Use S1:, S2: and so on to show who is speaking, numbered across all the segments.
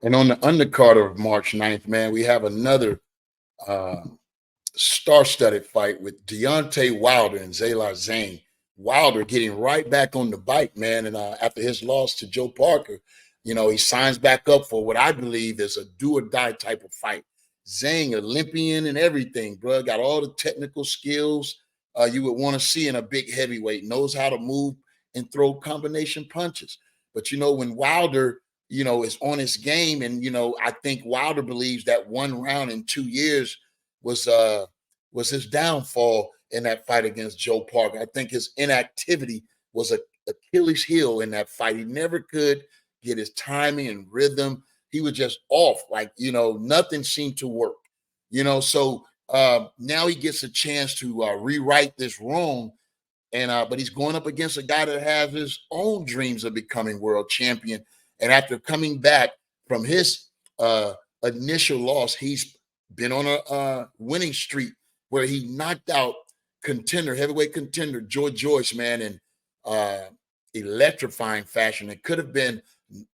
S1: And on the undercard of March 9th, man, we have another uh, star-studded fight with Deontay Wilder and Zayla Zhang. Wilder getting right back on the bike, man. And after his loss to Joe Parker, he signs back up for what I believe is a do or die type of fight. Zhang, Olympian and everything, bro. Got all the technical skills you would want to see in a big heavyweight. Knows how to move and throw combination punches. But when Wilder, is on his game, and I think Wilder believes that one round in 2 years was his downfall in that fight against Joe Parker. I think his inactivity was a Achilles heel in that fight. He never could get his timing and rhythm. He was just off, like nothing seemed to work. So now he gets a chance to rewrite this wrong, and but he's going up against a guy that has his own dreams of becoming world champion. And after coming back from his initial loss, he's been on a winning streak where he knocked out heavyweight contender Joe Joyce, man, in electrifying fashion. It could have been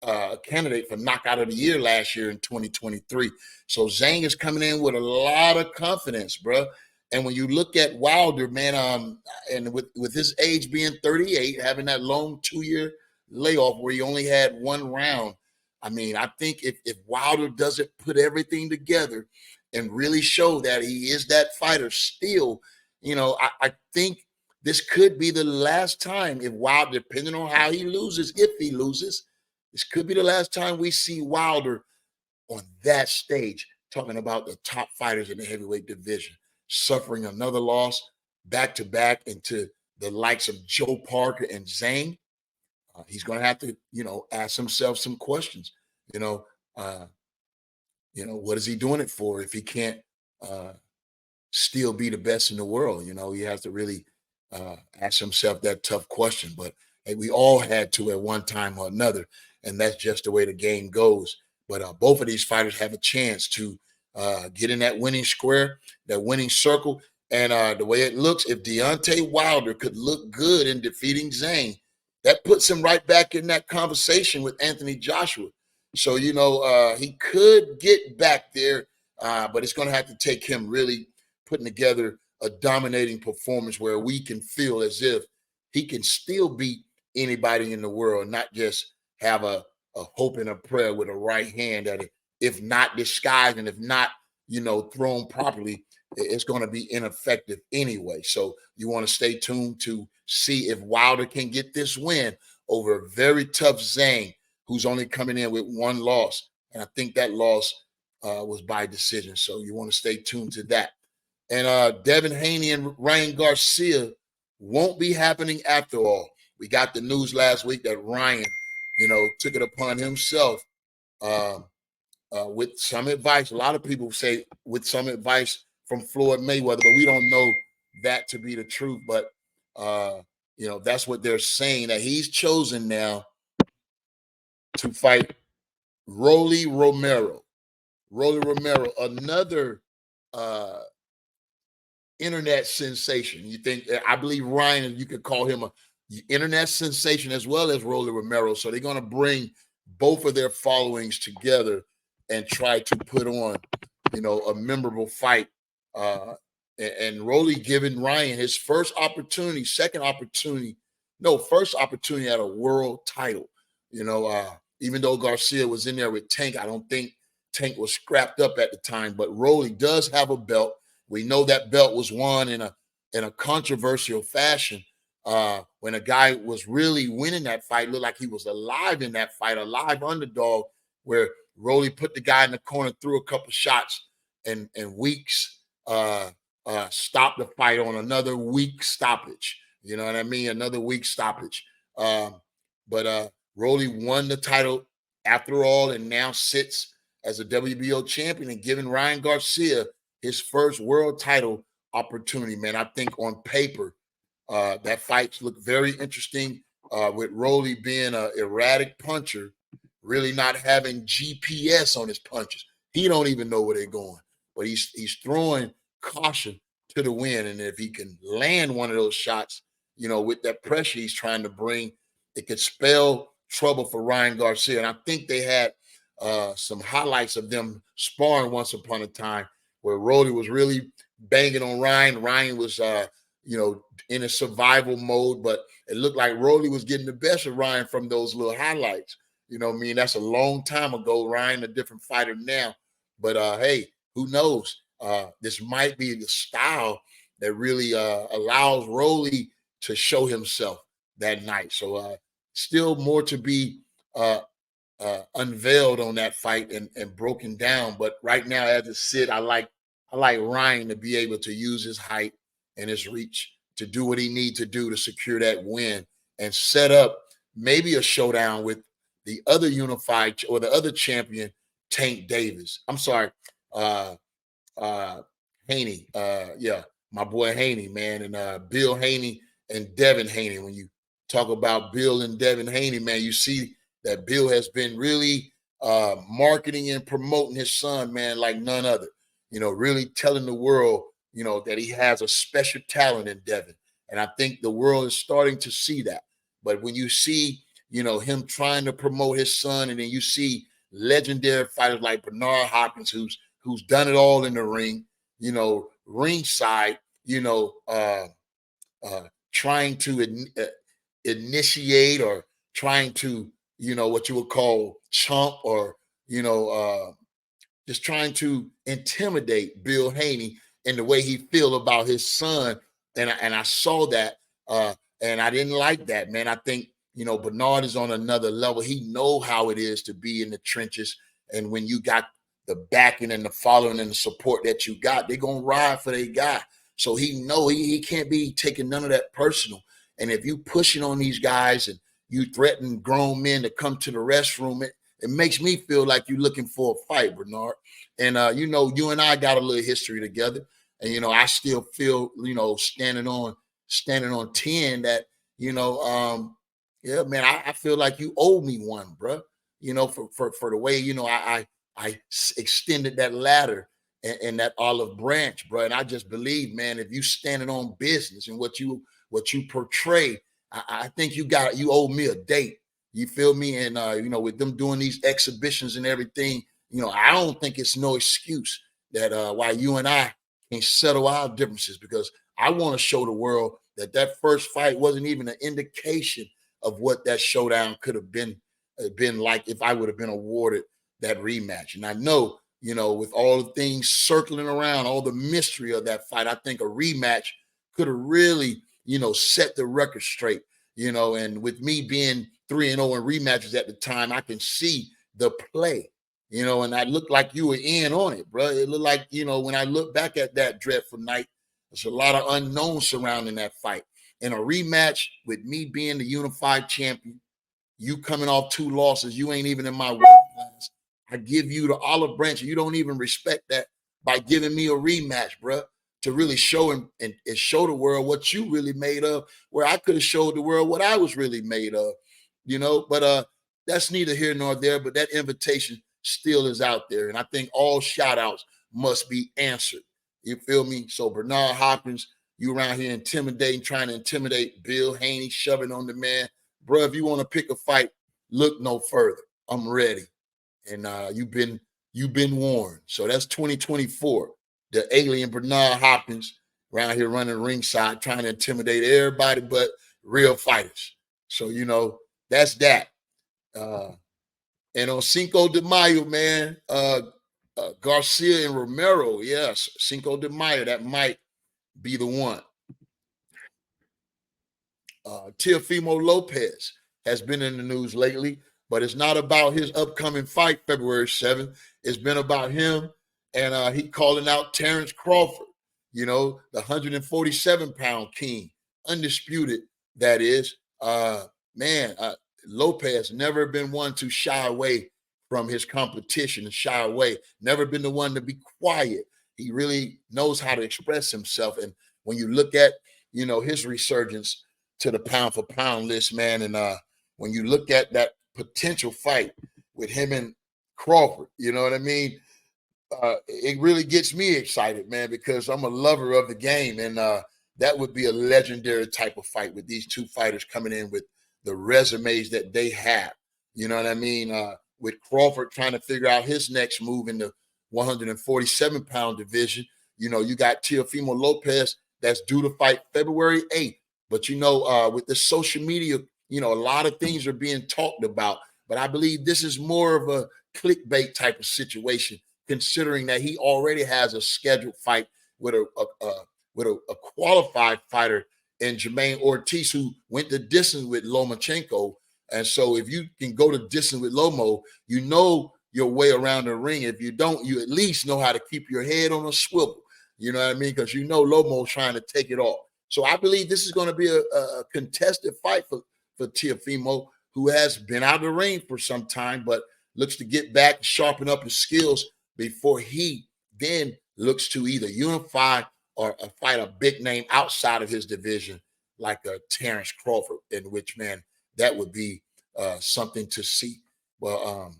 S1: a candidate for knockout of the year last year in 2023. So Zhang is coming in with a lot of confidence, bro. And when you look at Wilder, man, and with his age being 38, having that long 2-year layoff where he only had one round, I mean, I think if Wilder doesn't put everything together and really show that he is that fighter still, I think this could be the last time, if Wilder, depending on how he loses, if he loses, this could be the last time we see Wilder on that stage, talking about the top fighters in the heavyweight division, suffering another loss back to back into the likes of Joe Parker and Zhang. He's going to have to, ask himself some questions. You know, uh, what is he doing it for if he can't uh, still be the best in the world? He has to really ask himself that tough question. But hey, we all had to at one time or another, and that's just the way the game goes. But both of these fighters have a chance to get in that winning square, that winning circle. And the way it looks, if Deontay Wilder could look good in defeating Zhang, that puts him right back in that conversation with Anthony Joshua. So, he could get back there, but it's going to have to take him really putting together a dominating performance where we can feel as if he can still beat anybody in the world, not just have a hope and a prayer with a right hand that if not disguised and if not, thrown properly, it's going to be ineffective anyway. So you want to stay tuned to see if Wilder can get this win over a very tough Zhang, who's only coming in with one loss. And I think that loss was by decision. So you want to stay tuned to that. And Devin Haney and Ryan Garcia won't be happening after all. We got the news last week that Ryan, took it upon himself uh, with some advice. A lot of people say with some advice from Floyd Mayweather, but we don't know that to be the truth. But, that's what they're saying, that he's chosen now to fight Rolly Romero. Rolly Romero, another internet sensation. I believe Ryan, you could call him a internet sensation as well as Rolly Romero. So they're going to bring both of their followings together and try to put on, a memorable fight. And Rolly giving Ryan his first opportunity at a world title. Even though Garcia was in there with Tank, I don't think Tank was scrapped up at the time, but Rolly does have a belt. We know that belt was won in a controversial fashion when a guy was really winning that fight, looked like he was alive in that fight, a live underdog, where Rolly put the guy in the corner, threw a couple shots, and Weeks stopped the fight on another weak stoppage. You know what I mean? Another weak stoppage. But Rolly won the title after all, and now sits as a WBO champion and giving Ryan Garcia his first world title opportunity, man. I think on paper, that fights look very interesting with Rolly being an erratic puncher, really not having GPS on his punches. He don't even know where they're going, but he's throwing caution to the wind. And if he can land one of those shots, with that pressure he's trying to bring, it could spell trouble for Ryan Garcia. And I think they had some highlights of them sparring once upon a time where Rolly was really banging on Ryan. Ryan was, in a survival mode, but it looked like Rolly was getting the best of Ryan from those little highlights. You know what I mean? That's a long time ago. Ryan, a different fighter now. But hey, who knows? This might be the style that really allows Rolly to show himself that night. So still more to be unveiled on that fight and broken down. But right now, as it sit, I like Ryan to be able to use his height and his reach to do what he needs to do to secure that win and set up maybe a showdown with the other unified or the other champion, Tank Davis. I'm sorry, uh, Haney. Yeah, my boy Haney, man, and Bill Haney and Devin Haney. When you talk about Bill and Devin Haney, man, you see that Bill has been really marketing and promoting his son, man, like none other. Really telling the world, that he has a special talent in Devin. And I think the world is starting to see that. But when you see, him trying to promote his son, and then you see legendary fighters like Bernard Hopkins, who's done it all in the ring, ringside, trying to initiate or trying to, what you would call chump or, just trying to intimidate Bill Haney in the way he feel about his son. And I saw that, and I didn't like that, man. I think, Bernard is on another level. He know how it is to be in the trenches. And when you got the backing and the following and the support that you got, they're going to ride for their guy. So he know he can't be taking none of that personal. And if you pushing on these guys and you threaten grown men to come to the restroom, it makes me feel like you're looking for a fight, Bernard. And, you and I got a little history together. And, I still feel, standing on 10 that, yeah, man, I feel like you owe me one, bro. For the way, I extended that ladder and that olive branch, bro. And I just believe, man, if you standing on business and what you portray, I think you owe me a date. You feel me? And with them doing these exhibitions and everything, I don't think it's no excuse that why you and I can settle our differences, because I want to show the world that first fight wasn't even an indication of what that showdown could have been like if I would have been awarded that rematch. And I know, with all the things circling around, all the mystery of that fight, I think a rematch could have really, set the record straight. And with me being 3-0 in rematches at the time, I can see the play, and I looked like you were in on it, bro. It looked like, when I look back at that dreadful night, there's a lot of unknowns surrounding that fight. In a rematch with me being the unified champion, you coming off 2 losses, you ain't even in my weight class. I give you the olive branch, and you don't even respect that by giving me a rematch, bro, to really show and show the world what you really made of, where I could have showed the world what I was really made of, But that's neither here nor there, but that invitation still is out there. And I think all shout outs must be answered. You feel me? So Bernard Hopkins, you around here trying to intimidate Bill Haney, shoving on the man. Bro, if you want to pick a fight, look no further. I'm ready. And you've been warned. So that's 2024. The alien Bernard Hopkins around here running ringside, trying to intimidate everybody but real fighters. So, that's that. And on Cinco de Mayo, man, Garcia and Romero, yes, Cinco de Mayo, that might be the one. Teofimo Lopez has been in the news lately, but it's not about his upcoming fight February 7th. It's been about him, and he calling out Terrence Crawford, the 147-pound king, undisputed, that is. Lopez never been one to shy away from his competition and shy away, never been the one to be quiet. He really knows how to express himself. And when you look at, his resurgence to the pound for pound list, man, and when you look at that potential fight with him and Crawford, you know what I mean? It really gets me excited, man, because I'm a lover of the game. And that would be a legendary type of fight with these two fighters coming in with the resumes that they have. You know what I mean? with Crawford trying to figure out his next move in the 147-pound division. You know, you got Teofimo Lopez that's due to fight February 8th. But, you know, with the social media, you know, a lot of things are being talked about. But I believe this is more of a clickbait type of situation, considering that he already has a scheduled fight with a qualified fighter in Jermaine Ortiz, who went the distance with Lomachenko. And so if you can go to distance with Lomo, you know your way around the ring. If you don't, you at least know how to keep your head on a swivel. You know what I mean? Because you know Lomo's trying to take it off. So I believe this is going to be a contested fight for Teofimo, who has been out of the ring for some time, but looks to get back and sharpen up his skills before he then looks to either unify or fight a big name outside of his division, like a Terrence Crawford, in which, man, that would be something to see. Well,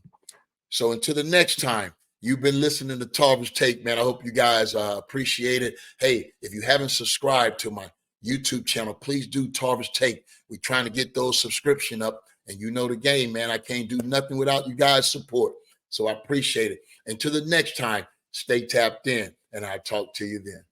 S1: so until the next time, you've been listening to Tarver's Take, man. I hope you guys appreciate it. Hey, if you haven't subscribed to my YouTube channel, please do Tarver's Take. We're trying to get those subscription up, and you know the game, man. I can't do nothing without you guys' support. So I appreciate it. Until the next time, stay tapped in, and I'll talk to you then.